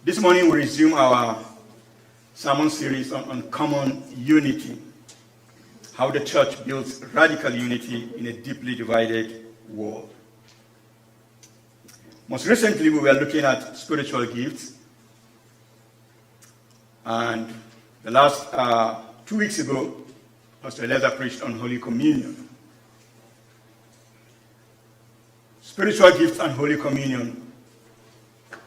This morning we resume our sermon series on common unity, how the church builds radical unity in a deeply divided world. Most recently we were looking at spiritual gifts, and the last 2 weeks ago, Pastor Eliezer preached on Holy Communion. Spiritual gifts and Holy Communion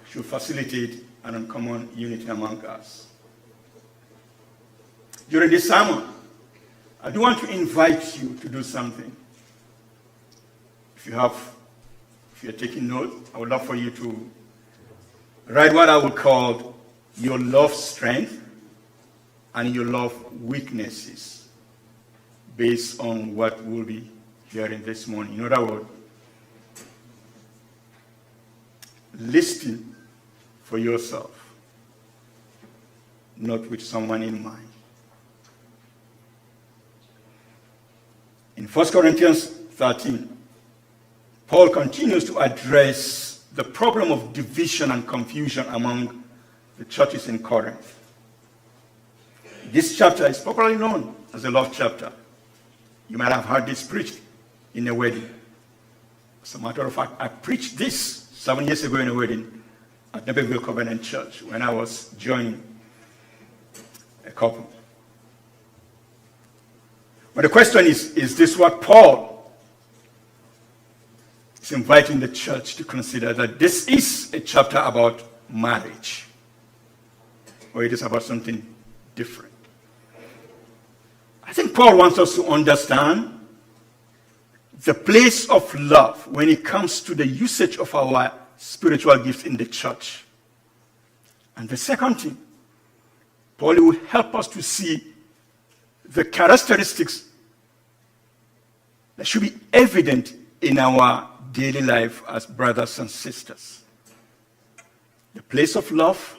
should facilitate an uncommon unity among us. During this sermon, I do want to invite you to do something. If you're taking notes, I would love for you to write what I would call your love strength and your love weaknesses based on what we'll be hearing this morning. In other words, listing for yourself, not with someone in mind. In 1 Corinthians 13, Paul continues to address the problem of division and confusion among the churches in Corinth. This chapter is popularly known as the love chapter. You might have heard this preached in a wedding. As a matter of fact, I preached this 7 years ago in a wedding at Naperville Covenant Church when I was joining a couple. But the question is this what Paul is inviting the church to consider, that this is a chapter about marriage, or it is about something different? I think Paul wants us to understand the place of love when it comes to the usage of our spiritual gifts in the church. And the second thing, Paul will help us to see the characteristics that should be evident in our daily life as brothers and sisters. The place of love,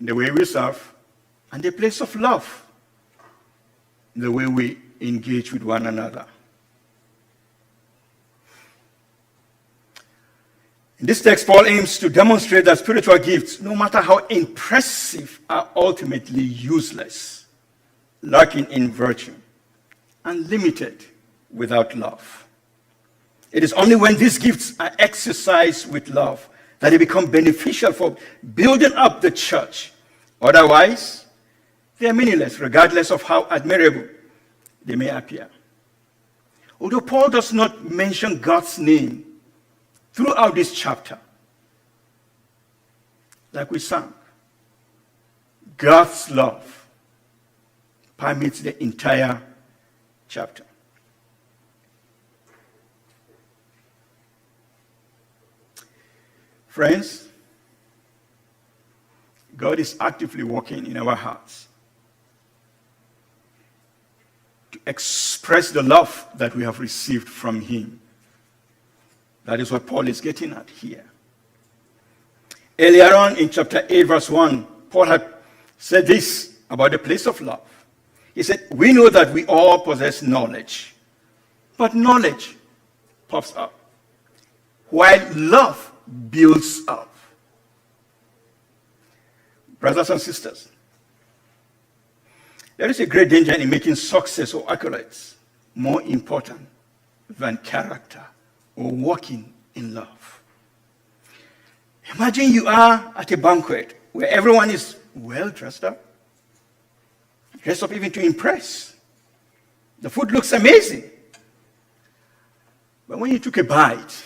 in the way we serve, and the place of love, in the way we engage with one another. In this text, Paul aims to demonstrate that spiritual gifts, no matter how impressive, are ultimately useless, lacking in virtue, and limited without love. It is only when these gifts are exercised with love that they become beneficial for building up the church. Otherwise, they are meaningless, regardless of how admirable they may appear. Although Paul does not mention God's name throughout this chapter, like we sang, God's love permeates the entire chapter. Friends, God is actively working in our hearts to express the love that we have received from Him. That is what Paul is getting at here. Earlier on in chapter 8, verse 1, Paul had said this about the place of love. He said, we know that we all possess knowledge, but knowledge puffs up, while love builds up. Brothers and sisters, there is a great danger in making success or accolades more important than character or walking in love. Imagine you are at a banquet where everyone is well dressed up even to impress. The food looks amazing. But when you took a bite,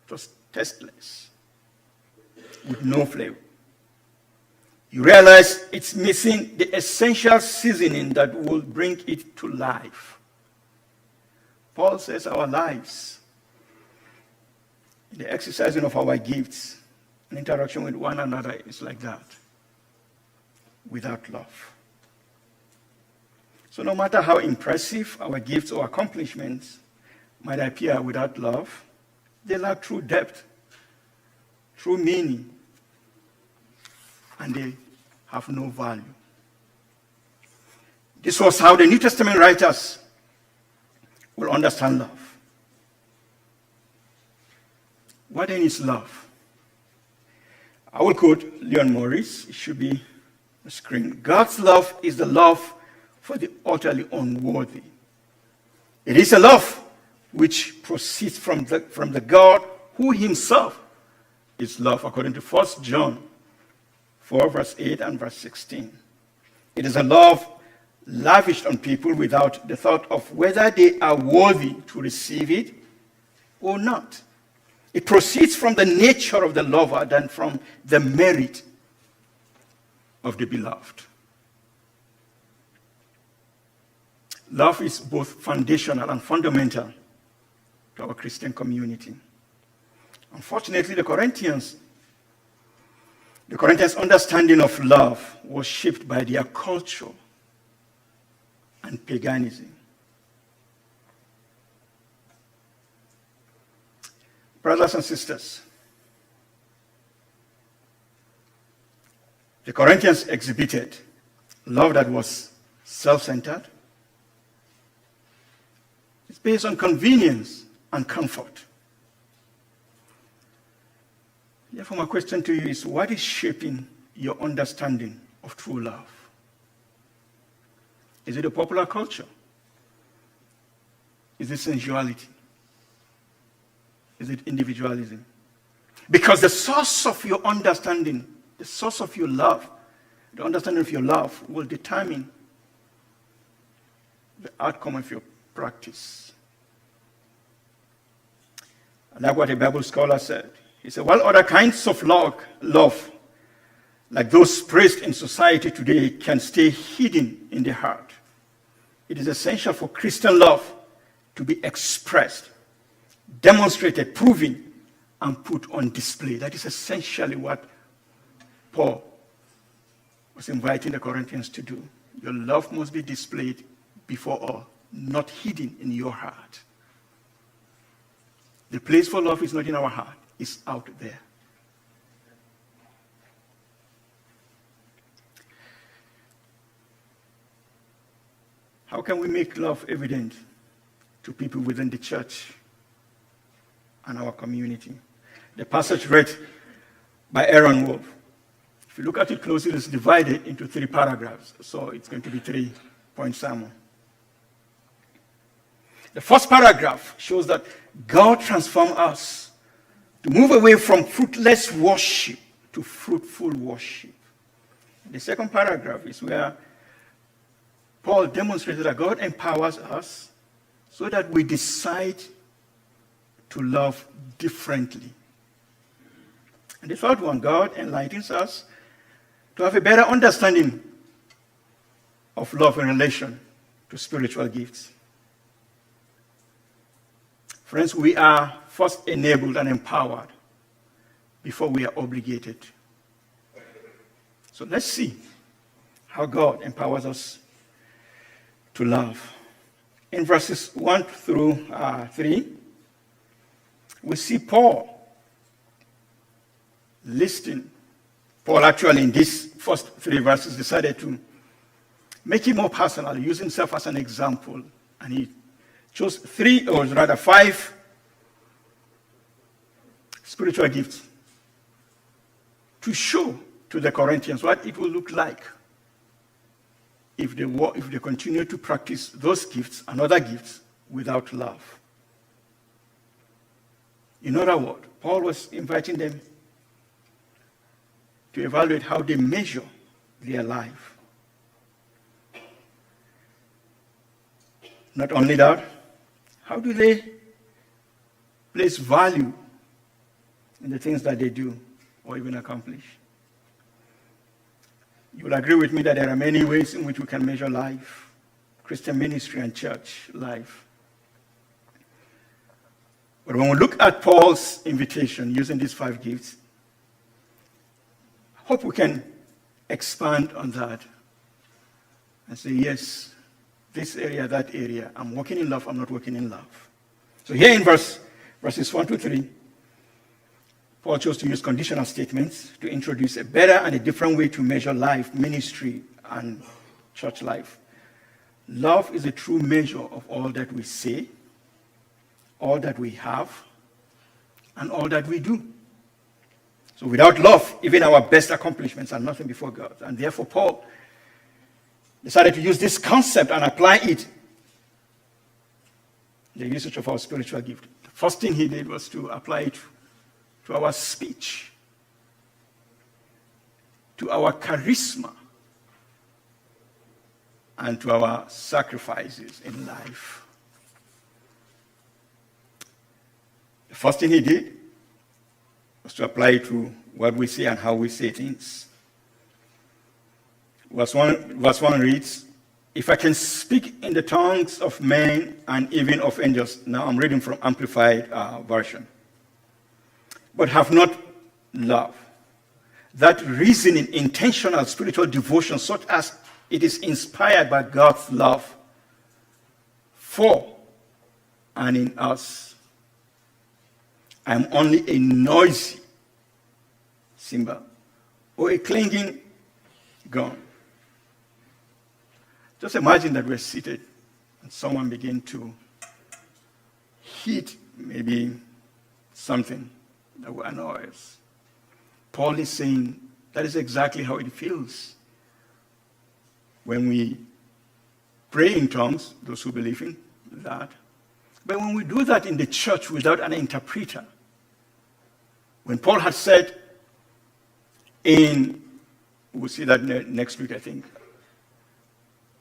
it was tasteless, with no flavor. You realize it's missing the essential seasoning that will bring it to life. Paul says our lives, the exercising of our gifts and interaction with one another is like that, without love. So no matter how impressive our gifts or accomplishments might appear without love, they lack true depth, true meaning, and they have no value. This was how the New Testament writers will understand love. What then is love? I will quote Leon Morris. It should be on the screen. God's love is the love for the utterly unworthy. It is a love which proceeds from the God who himself is love, according to 1 John 4, verse 8 and verse 16. It is a love lavished on people without the thought of whether they are worthy to receive it or not. It proceeds from the nature of the lover than from the merit of the beloved. Love is both foundational and fundamental to our Christian community. Unfortunately, the Corinthians' understanding of love was shaped by their culture and paganism. Brothers and sisters, the Corinthians exhibited love that was self-centered. It's based on convenience and comfort. Therefore, my question to you is, what is shaping your understanding of true love? Is it a popular culture? Is it sensuality? Is it individualism? Because the source of your understanding, the source of your love, the understanding of your love will determine the outcome of your practice. I like what a Bible scholar said. He said, while other kinds of love, like those praised in society today, can stay hidden in the heart, it is essential for Christian love to be expressed, demonstrated, proven, and put on display. That is essentially what Paul was inviting the Corinthians to do. Your love must be displayed before all, not hidden in your heart. The place for love is not in our heart, it's out there. How can we make love evident to people within the church and our community? The passage read by Aaron Wolf, if you look at it closely, it's divided into 3 paragraphs, so it's going to be 3-point sermon. The first paragraph shows that God transformed us to move away from fruitless worship to fruitful worship. The second paragraph is where Paul demonstrated that God empowers us so that we decide to love differently. And the third one, God enlightens us to have a better understanding of love in relation to spiritual gifts. Friends, we are first enabled and empowered before we are obligated. So let's see how God empowers us to love. In verses 1 through 3, we see Paul listing. Paul actually in these first 3 verses decided to make it more personal, use himself as an example. And he chose 5 spiritual gifts to show to the Corinthians what it will look like if they continue to practice those gifts and other gifts without love. In other words, Paul was inviting them to evaluate how they measure their life. Not only that, how do they place value in the things that they do or even accomplish? You will agree with me that there are many ways in which we can measure life, Christian ministry and church life. But when we look at Paul's invitation using these 5 gifts, I hope we can expand on that and say, yes, this area, that area, I'm working in love, I'm not working in love. So here in verses 1 to 3, Paul chose to use conditional statements to introduce a better and a different way to measure life, ministry, and church life. Love is a true measure of all that we say, all that we have, and all that we do. So without love, even our best accomplishments are nothing before God. And therefore, Paul decided to use this concept and apply it in the usage of our spiritual gift. The first thing he did was to apply it to our speech, to our charisma, and to our sacrifices in life. The first thing he did was to apply it to what we say and how we say things. Verse 1 reads, if I can speak in the tongues of men and even of angels, now I'm reading from Amplified Version, but have not love, that reasoning, intentional spiritual devotion, such as it is inspired by God's love for and in us, I am only a noisy cymbal or a clanging gong. Just imagine that we're seated and someone begin to hit maybe something that will annoy us. Paul is saying that is exactly how it feels when we pray in tongues, those who believe in that. But when we do that in the church without an interpreter, when Paul had said we'll see that next week, I think,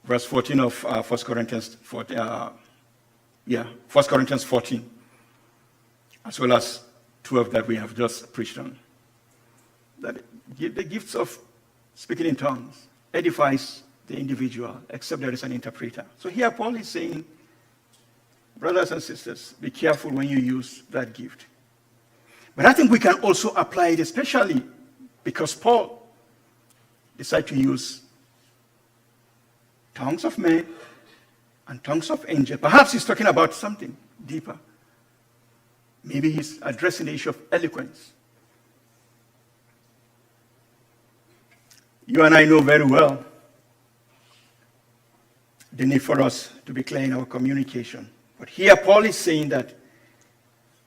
verse 14 of 1 Corinthians 14, 1 Corinthians 14, as well as 12 that we have just preached on, that the gifts of speaking in tongues edifies the individual, except there is an interpreter. So here Paul is saying, brothers and sisters, be careful when you use that gift. But I think we can also apply it, especially because Paul decided to use tongues of men and tongues of angels. Perhaps he's talking about something deeper. Maybe he's addressing the issue of eloquence. You and I know very well the need for us to be clear in our communication. But here Paul is saying that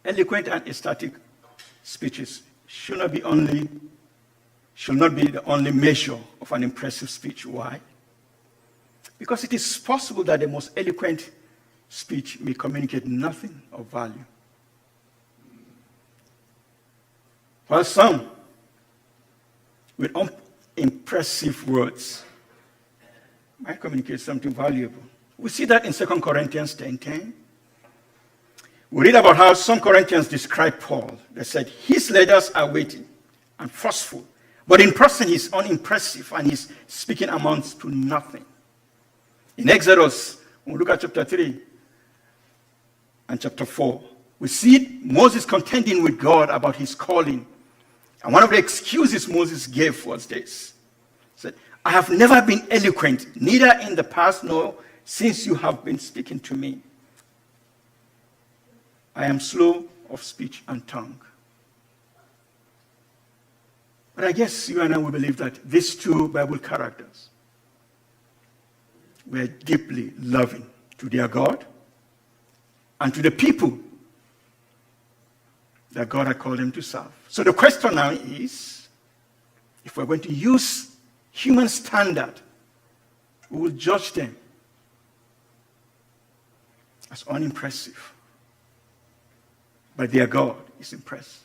eloquent and ecstatic speeches should not be the only measure of an impressive speech. Why? Because it is possible that the most eloquent speech may communicate nothing of value. While some, with impressive words, might communicate something valuable. We see that in 2 Corinthians 10:10. We read about how some Corinthians describe Paul. They said, his letters are weighty and forceful, but in person he's unimpressive and his speaking amounts to nothing. In Exodus, when we look at chapter 3 and chapter 4, we see Moses contending with God about his calling. And one of the excuses Moses gave was this. He said, I have never been eloquent, neither in the past nor since you have been speaking to me. I am slow of speech and tongue. But I guess you and I will believe that these two Bible characters were deeply loving to their God and to the people that God had called them to serve. So the question now is, if we're going to use human standard, we will judge them as unimpressive. But their God is impressed.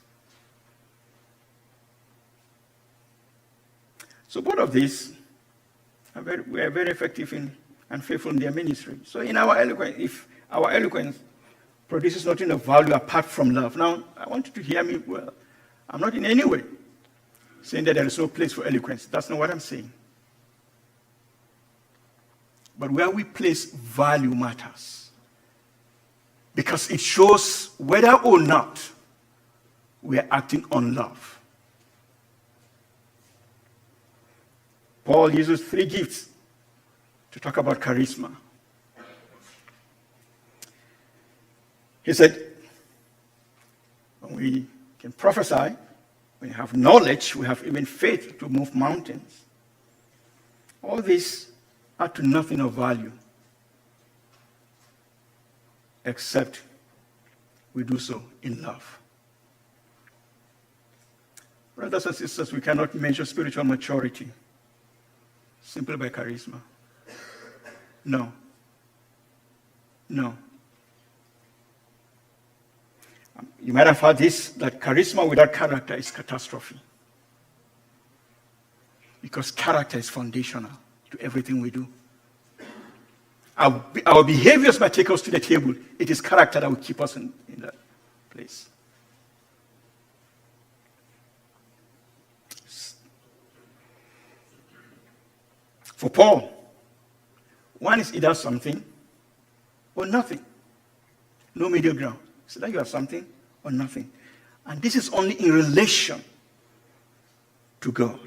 So both of these were very effective and faithful in their ministry. So in our eloquence, if our eloquence produces nothing of value apart from love. Now, I want you to hear me well. I'm not in any way saying that there is no place for eloquence. That's not what I'm saying. But where we place value matters, because it shows whether or not we are acting on love. Paul uses 3 gifts to talk about charisma. He said, when we can prophesy, when we have knowledge, we have even faith to move mountains. All these are to nothing of value, except we do so in love. Brothers and sisters, we cannot measure spiritual maturity simply by charisma. No. No. You might have heard this, that charisma without character is catastrophe. Because character is foundational to everything we do. Our behaviors might take us to the table. It is character that will keep us in that place. For Paul, one is either something or nothing. No middle ground. So that you have something or nothing. And this is only in relation to God.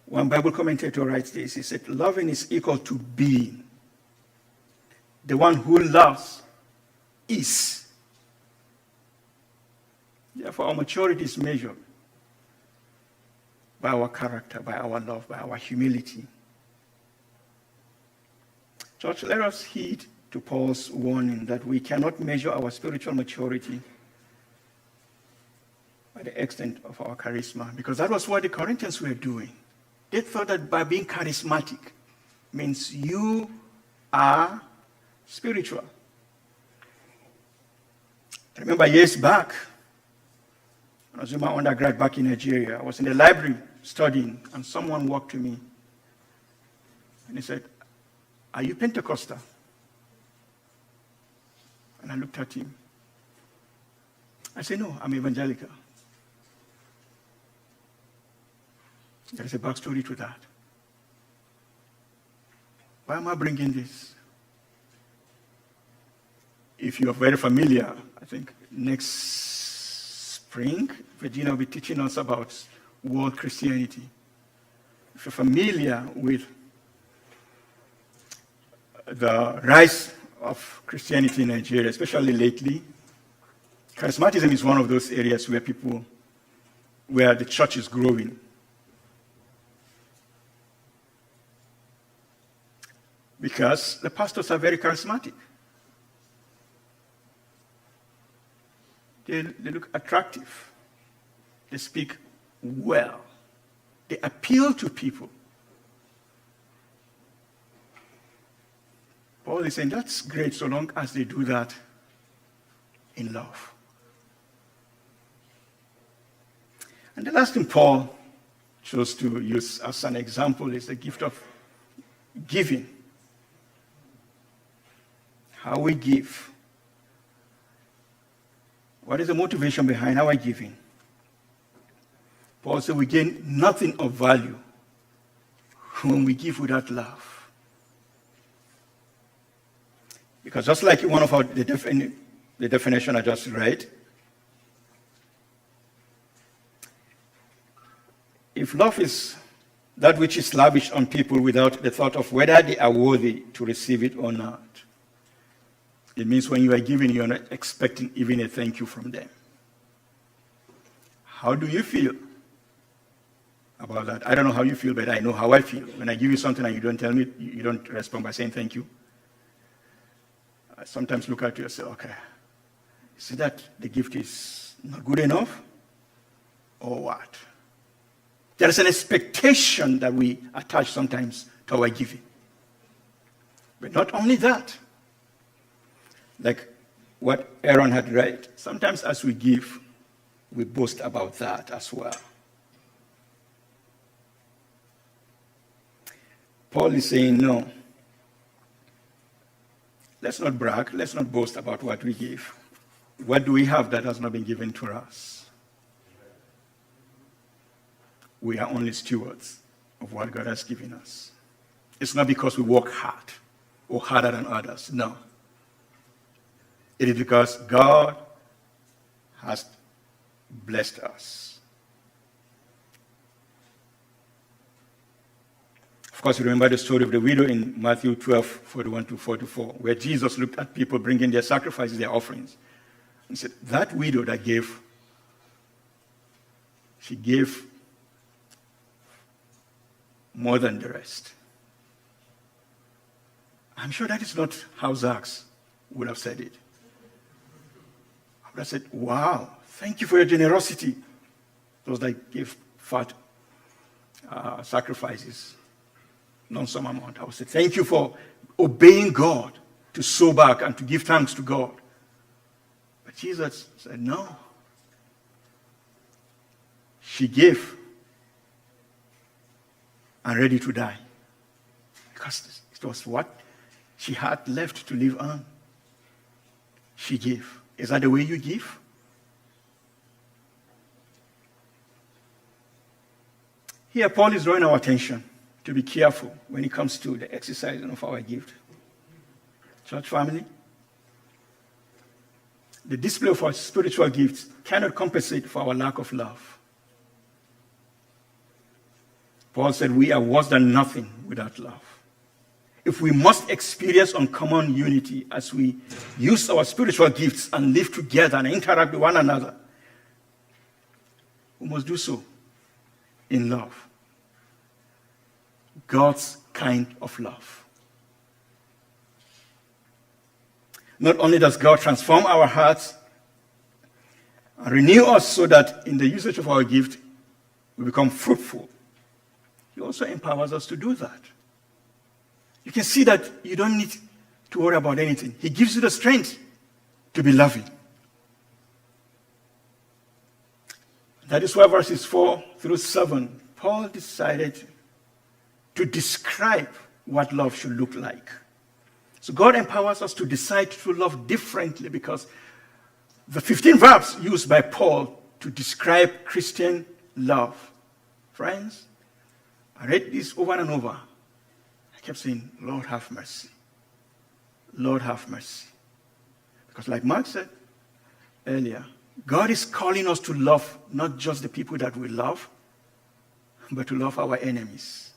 One Bible commentator writes this. He said, loving is equal to being. The one who loves is. Therefore, our maturity is measured by our character, by our love, by our humility. Church, let us heed to Paul's warning that we cannot measure our spiritual maturity by the extent of our charisma, because that was what the Corinthians were doing. They thought that by being charismatic means you are spiritual. I remember years back, when I was in my undergrad back in Nigeria, I was in the library studying, and someone walked to me, and he said, "Are you Pentecostal?" And I looked at him. I said, "No, I'm evangelical." There is a backstory to that. Why am I bringing this? If you are very familiar, I think next spring, Virginia will be teaching us about world Christianity. If you're familiar with the rise of Christianity in Nigeria, especially lately, charismatism is one of those areas where the church is growing. Because the pastors are very charismatic. They look attractive. They speak well. They appeal to people. Paul is saying that's great so long as they do that in love. And the last thing Paul chose to use as an example is the gift of giving. How we give. What is the motivation behind our giving? Paul said we gain nothing of value when we give without love. Because just like one of the definition I just read, if love is that which is lavished on people without the thought of whether they are worthy to receive it or not, it means when you are giving, you're not expecting even a thank you from them. How do you feel about that? I don't know how you feel, but I know how I feel. When I give you something and you don't tell me, you don't respond by saying thank you. I sometimes look at you and say, okay, is it that the gift is not good enough? Or what? There is an expectation that we attach sometimes to our giving. But not only that, like what Aaron had read, sometimes as we give, we boast about that as well. Paul is saying, no. Let's not brag. Let's not boast about what we give. What do we have that has not been given to us? We are only stewards of what God has given us. It's not because we work hard or harder than others. No. It is because God has blessed us. Of course, you remember the story of the widow in Matthew 12:41-44, where Jesus looked at people bringing their sacrifices, their offerings, and said, that widow that gave, she gave more than the rest. I'm sure that is not how Zacchaeus would have said it. I would have said, wow, thank you for your generosity. those that give fat sacrifices, non-sum amount. I would say, thank you for obeying God to sow back and to give thanks to God. But Jesus said, no. She gave and ready to die. Because it was what she had left to live on. She gave. Is that the way you give? Here, Paul is drawing our attention to be careful when it comes to the exercising of our gift. Church family, the display of our spiritual gifts cannot compensate for our lack of love. Paul said we are worse than nothing without love. If we must experience uncommon unity as we use our spiritual gifts and live together and interact with one another, we must do so in love. God's kind of love. Not only does God transform our hearts and renew us so that in the usage of our gift we become fruitful, He also empowers us to do that. You can see that you don't need to worry about anything. He gives you the strength to be loving. That is why verses 4 through 7, Paul decided to describe what love should look like. So God empowers us to decide to love differently because the 15 verbs used by Paul to describe Christian love. Friends, I read this over and over. I kept saying, Lord, have mercy. Lord, have mercy. Because like Mark said earlier, God is calling us to love not just the people that we love, but to love our enemies.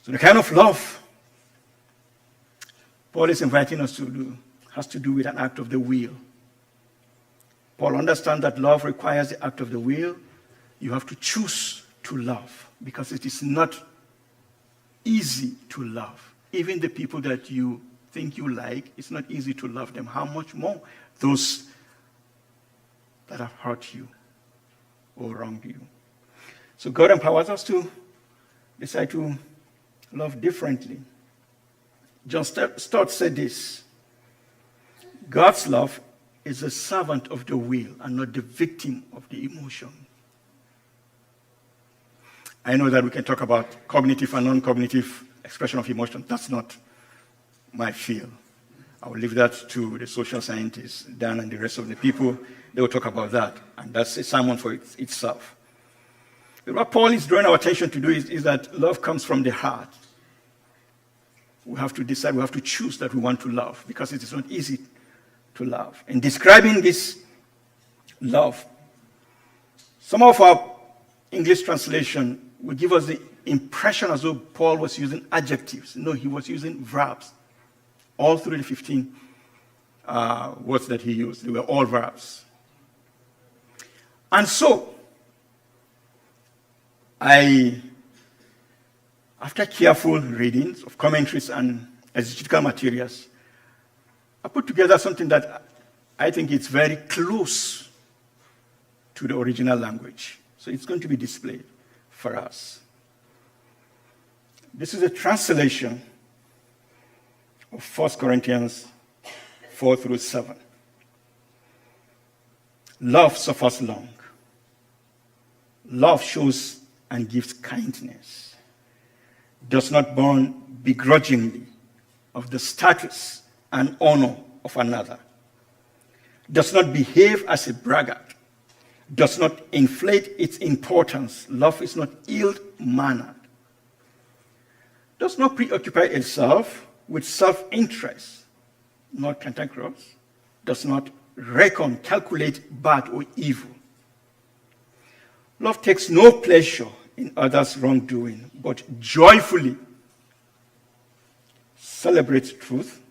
So the kind of love Paul is inviting us to do has to do with an act of the will. Paul understands that love requires the act of the will. You have to choose to love because it is not easy to love. Even the people that you think you like, it's not easy to love them. How much more those that have hurt you or wronged you. So God empowers us to decide to love differently. John Stott said this: God's love is a servant of the will and not the victim of the emotion. I know that we can talk about cognitive and non-cognitive expression of emotion. That's not my field. I will leave that to the social scientists, Dan and the rest of the people. They will talk about that, and that's a sermon for itself. But what Paul is drawing our attention to do is that love comes from the heart. We have to decide, we have to choose that we want to love because it is not easy to love. In describing this love, some of our English translation will give us the impression as though Paul was using adjectives. No, he was using verbs. All through the 15 words that he used, they were all verbs. And so, after careful readings of commentaries and exegetical materials, I put together something that I think is very close to the original language. So it's going to be displayed for us. This is a translation of 1 Corinthians 4 through 7. Love suffers long. Love shows and gives kindness. Does not burn begrudgingly of the status and honor of another. Does not behave as a braggart. Does not inflate its importance. Love is not ill-mannered. Does not preoccupy itself with self-interest, not cantankerous. Does not reckon, calculate bad or evil. Love takes no pleasure in others' wrongdoing, but joyfully celebrates truth.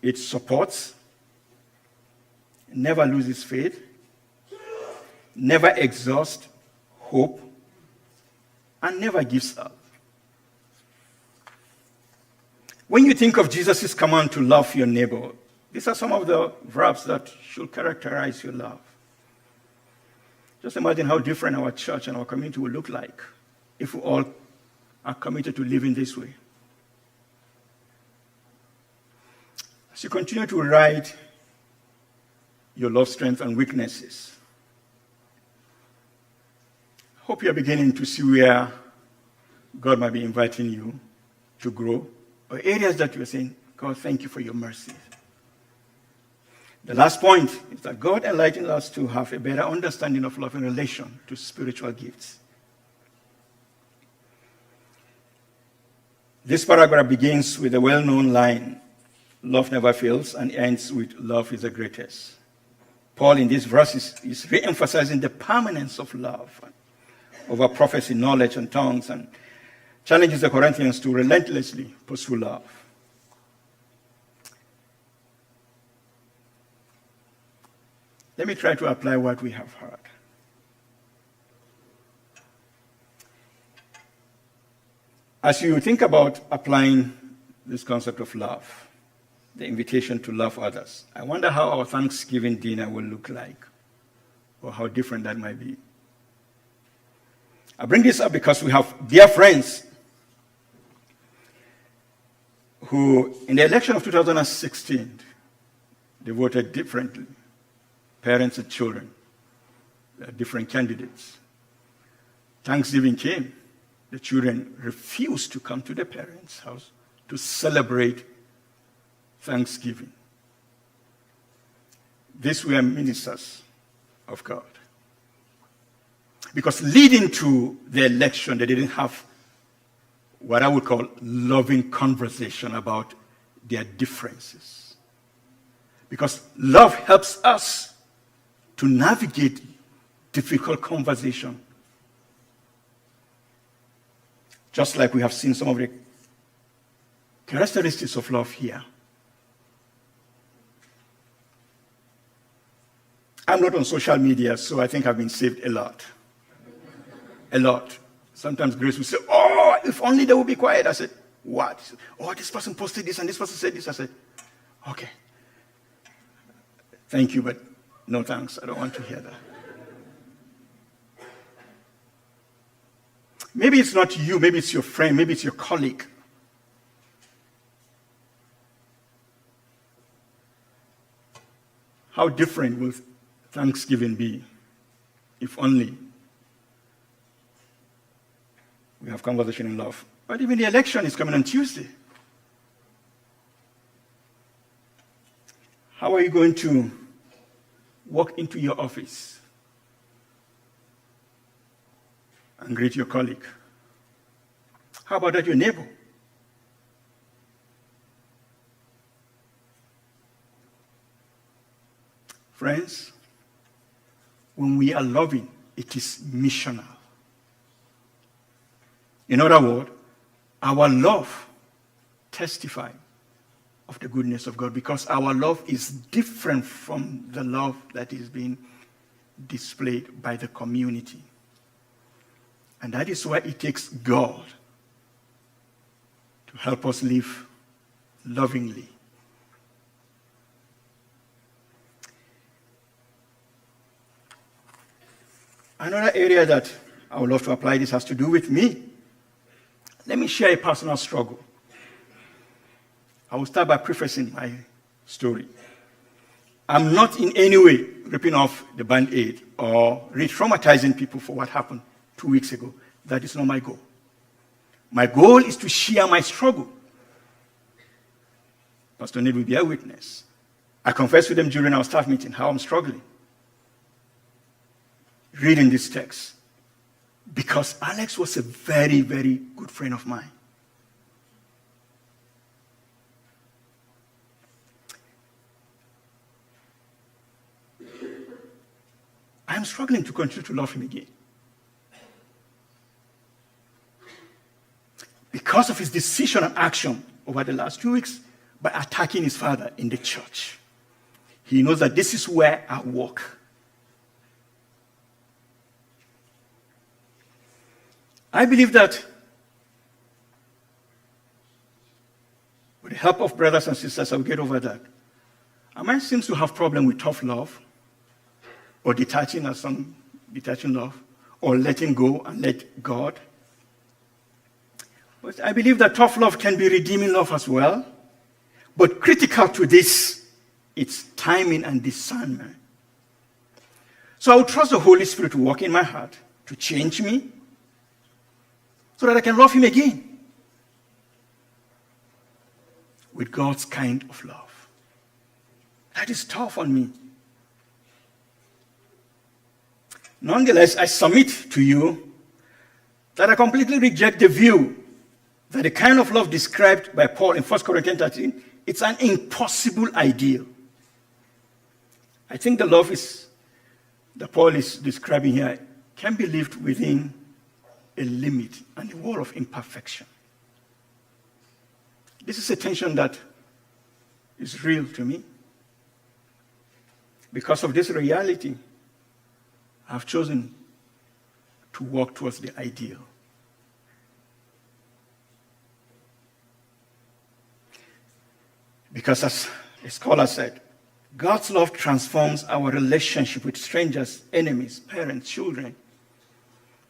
It supports, never loses faith, never exhausts hope, and never gives up. When you think of Jesus' command to love your neighbor, These are some of the verbs that should characterize your love. Just imagine how different our church and our community will look like if we all are committed to living this way. As you continue to write your love, strengths, and weaknesses, I hope you're beginning to see where God might be inviting you to grow, or areas that you're saying, God, thank you for your mercy. The last point is that God enlightens us to have a better understanding of love in relation to spiritual gifts. This paragraph begins with a well-known line, love never fails, and ends with love is the greatest. Paul in these verses is re-emphasizing the permanence of love over prophecy, knowledge, and tongues, and challenges the Corinthians to relentlessly pursue love. Let me try to apply what we have heard. As you think about applying this concept of love, the invitation to love others, I wonder how our Thanksgiving dinner will look like, or how different that might be. I bring this up because we have dear friends who, in the election of 2016, they voted differently. Parents and children, different candidates. Thanksgiving came. The children refused to come to their parents' house to celebrate Thanksgiving. These were ministers of God. Because leading to the election, they didn't have what I would call loving conversation about their differences. Because love helps us to navigate difficult conversation. Just like we have seen some of the characteristics of love here. I'm not on social media, so I think I've been saved a lot. A lot. Sometimes Grace will say, oh, if only they would be quiet. I said, what? Oh, this person posted this and this person said this. I said, okay. Thank you, but no thanks. I don't want to hear that. Maybe it's not you. Maybe it's your friend. Maybe it's your colleague. How different will Thanksgiving be if only we have conversation in love? But even the election is coming on Tuesday. How are you going to walk into your office and greet your colleague? How about that, your neighbor? Friends, when we are loving, it is missional. In other words, our love testifies of the goodness of God, because our love is different from the love that is being displayed by the community. And that is why it takes God to help us live lovingly. Another area that I would love to apply this has to do with me. Let me share a personal struggle. I will start by prefacing my story. I'm not in any way ripping off the Band-Aid or re-traumatizing people for what happened 2 weeks ago. That is not my goal. My goal is to share my struggle. Pastor Ned will be a witness. I confessed with them during our staff meeting how I'm struggling reading this text, because Alex was a very, very good friend of mine. I'm struggling to continue to love him again, because of his decision and action over the last 2 weeks by attacking his father in the church. He knows that this is where I walk. I believe that with the help of brothers and sisters, I will get over that. A man seems to have problem with tough love, or detaching love, or letting go and let God. But I believe that tough love can be redeeming love as well. But critical to this, it's timing and discernment. So I will trust the Holy Spirit to work in my heart, to change me, so that I can love him again with God's kind of love. That is tough on me. Nonetheless, I submit to you that I completely reject the view that the kind of love described by Paul in 1 Corinthians 13, it's an impossible ideal. I think the love that Paul is describing here can be lived within a limit and a wall of imperfection. This is a tension that is real to me. Because of this reality, I've chosen to walk towards the ideal. Because as a scholar said, God's love transforms our relationship with strangers, enemies, parents, children,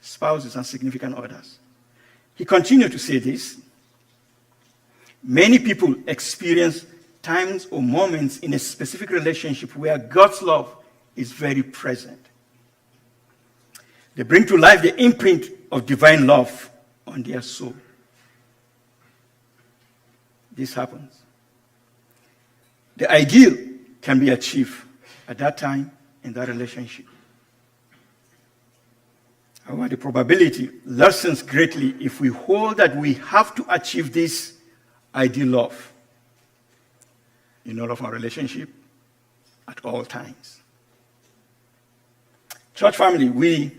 spouses, and significant others. He continued to say this. Many people experience times or moments in a specific relationship where God's love is very present. They bring to life the imprint of divine love on their soul. This happens. The ideal can be achieved at that time in that relationship. However, the probability lessens greatly if we hold that we have to achieve this ideal love in all of our relationship at all times. Church family, we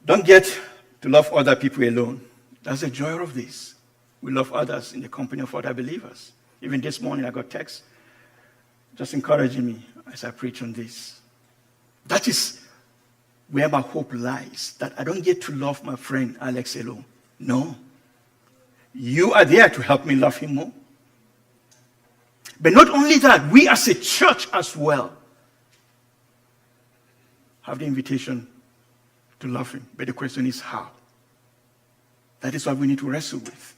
don't get to love other people alone. That's the joy of this. We love others in the company of other believers. Even this morning I got text just encouraging me as I preach on this. That is where my hope lies, that I don't get to love my friend Alex alone. No. You are there to help me love him more. But not only that, we as a church as well have the invitation to love him. But the question is how? That is what we need to wrestle with.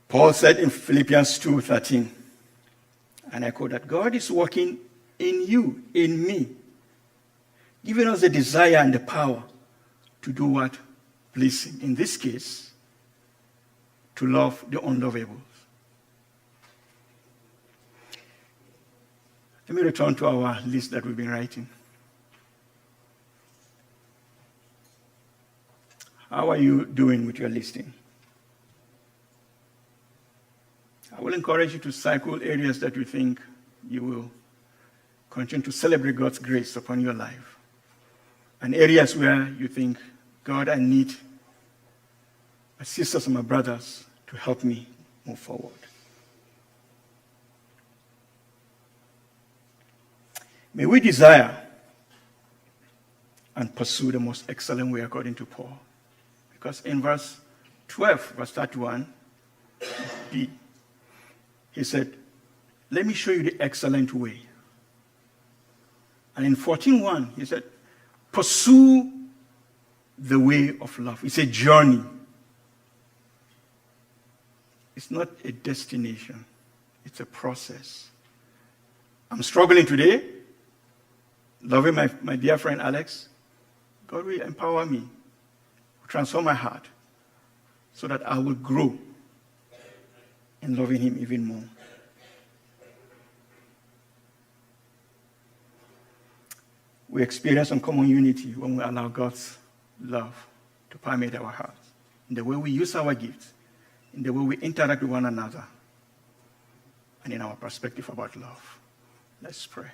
Paul said in Philippians 2:13, and I quote, that God is working in you, in me, giving us the desire and the power to do what pleases him. In this case, to love the unlovables. Let me return to our list that we've been writing. How are you doing with your listing? I will encourage you to cycle areas that you think you will continue to celebrate God's grace upon your life. And areas where you think, God, I need my sisters and my brothers to help me move forward. May we desire and pursue the most excellent way according to Paul. Because in verse 12, verse 31b, he said, let me show you the excellent way. And in 14:1, he said, pursue the way of love. It's a journey. It's not a destination. It's a process. I'm struggling today, loving my dear friend Alex. God will empower me, transform my heart, so that I will grow in loving him even more. We experience uncommon unity when we allow God's love to permeate our hearts, in the way we use our gifts, in the way we interact with one another, and in our perspective about love. Let's pray.